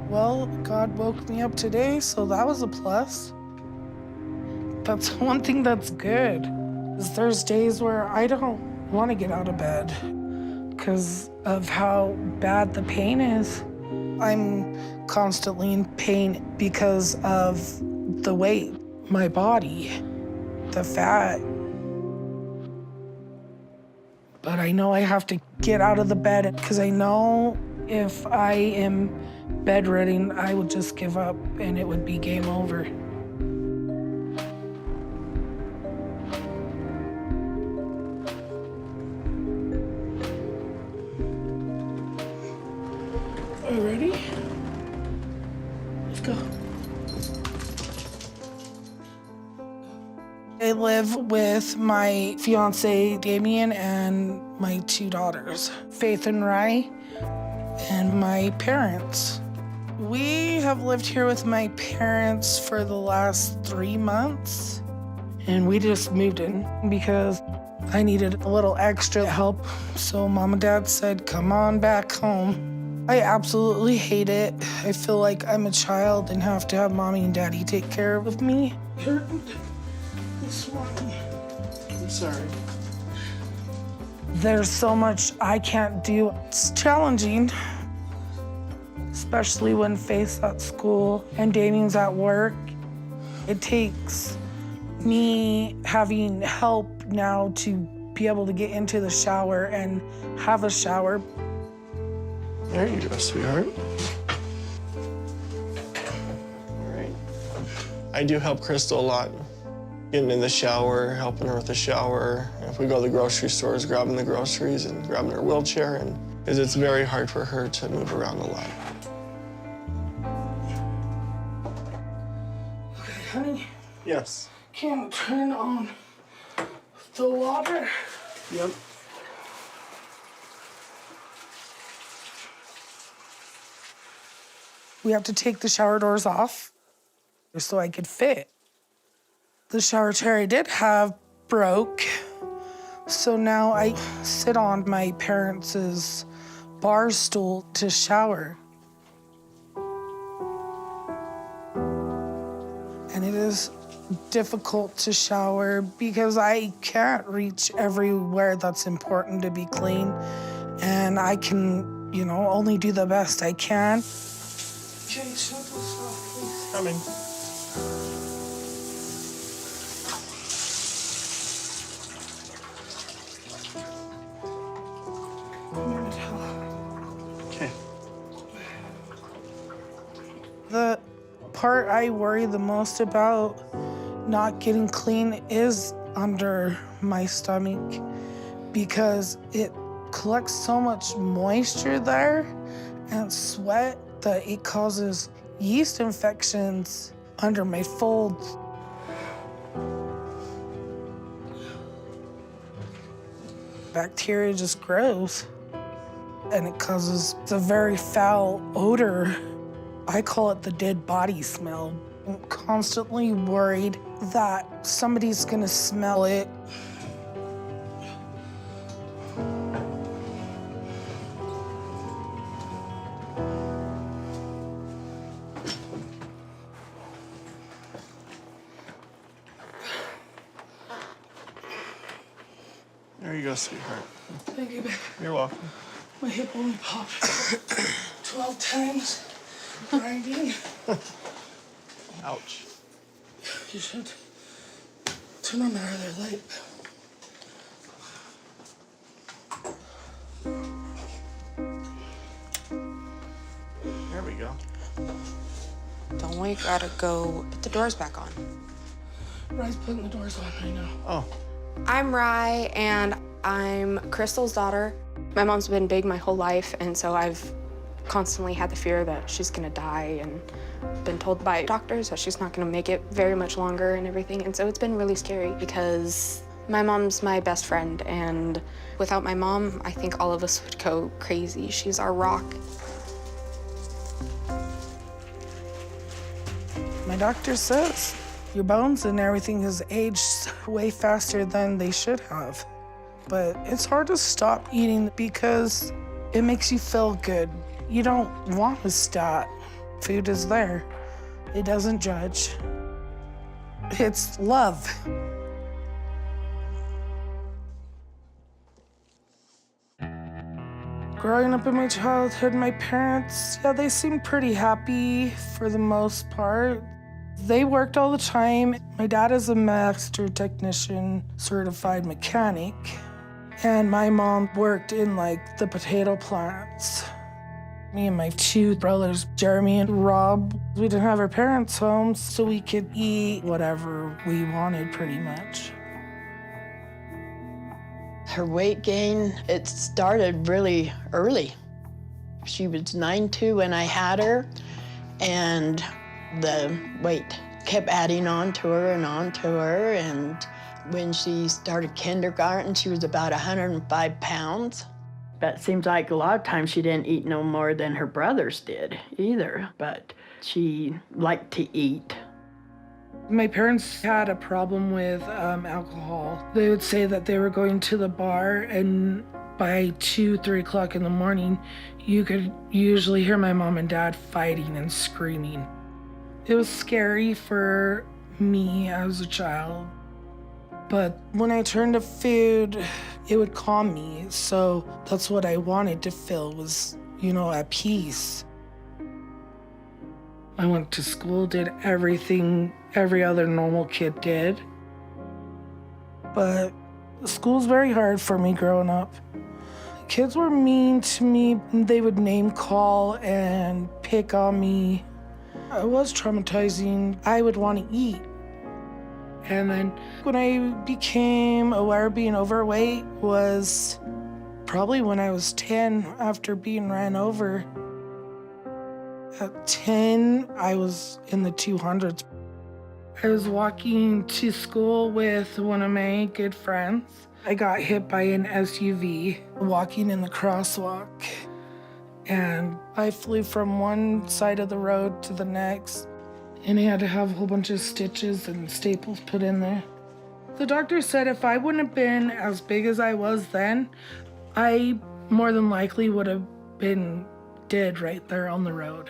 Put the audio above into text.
Well, God woke me up today, so that was a plus. That's one thing that's good. Is there's days where I don't want to get out of bed because of how bad the pain is. I'm constantly in pain because of the weight, my body, the fat. But I know I have to get out of the bed because I know if I am bedridden, I would just give up and it would be game over. Are you ready? Let's go. I live with my fiance, Damian, and my 2 daughters, Faith and Rye, and my parents. We have lived here with my parents for the last 3 months, and we just moved in because I needed a little extra help. So Mom and Dad said, come on back home. I absolutely hate it. I feel like I'm a child and have to have Mommy and Daddy take care of me. This one. I'm sorry. There's so much I can't do. It's challenging, especially when Faith's at school and Damian's at work. It takes me having help now to be able to get into the shower and have a shower. There you go, sweetheart. All right. I do help Crystal a lot. Getting in the shower, helping her with the shower. If we go to the grocery stores, grabbing the groceries and grabbing her wheelchair, and because it's very hard for her to move around a lot. Okay, honey. Yes. Can you turn on the water? Yep. We have to take the shower doors off so I could fit. The shower chair I did have broke, so now I sit on my parents' bar stool to shower. And it is difficult to shower because I can't reach everywhere that's important to be clean, and I can, only do the best I can. Can you shut this off, please? Coming. Okay. The part I worry the most about not getting clean is under my stomach because it collects so much moisture there and sweat that it causes yeast infections under my folds. Bacteria just grows and it causes a very foul odor. I call it the dead body smell. I'm constantly worried that somebody's gonna smell it. There you go, sweetheart. Thank you, babe. You're welcome. My hip only popped 12 times. Grinding. Ouch. You should turn on the other light. There we go. Don't we gotta go put the doors back on? Rye's putting the doors on right now. Oh. I'm Rye, and I'm Crystal's daughter. My mom's been big my whole life, and so I've constantly had the fear that she's gonna die, and been told by doctors that she's not gonna make it very much longer and everything. And so it's been really scary because my mom's my best friend, and without my mom, I think all of us would go crazy. She's our rock. My doctor says your bones and everything has aged way faster than they should have. But it's hard to stop eating because it makes you feel good. You don't want to stop. Food is there. It doesn't judge. It's love. Growing up in my childhood, my parents, yeah, they seemed pretty happy for the most part. They worked all the time. My dad is a master technician, certified mechanic, and my mom worked in like the potato plants. Me and my two brothers, Jeremy and Rob, we didn't have our parents home, so we could eat whatever we wanted pretty much. Her weight gain, it started really early. She was 9'2" when I had her, and the weight kept adding on to her and on to her. And when she started kindergarten, she was about 105 pounds. But it seems like a lot of times she didn't eat no more than her brothers did either, but she liked to eat. My parents had a problem with alcohol. They would say that they were going to the bar, and by 2, 3 o'clock in the morning, you could usually hear my mom and dad fighting and screaming. It was scary for me as a child. But when I turned to food, it would calm me. So that's what I wanted to feel was, at peace. I went to school, did everything every other normal kid did. But school's very hard for me growing up. Kids were mean to me. They would name call and pick on me. It was traumatizing. I would want to eat. And then when I became aware of being overweight was probably when I was 10 after being ran over. At 10, I was in the 200s. I was walking to school with one of my good friends. I got hit by an SUV walking in the crosswalk. And I flew from one side of the road to the next. And I had to have a whole bunch of stitches and staples put in there. The doctor said if I wouldn't have been as big as I was then, I more than likely would have been dead right there on the road.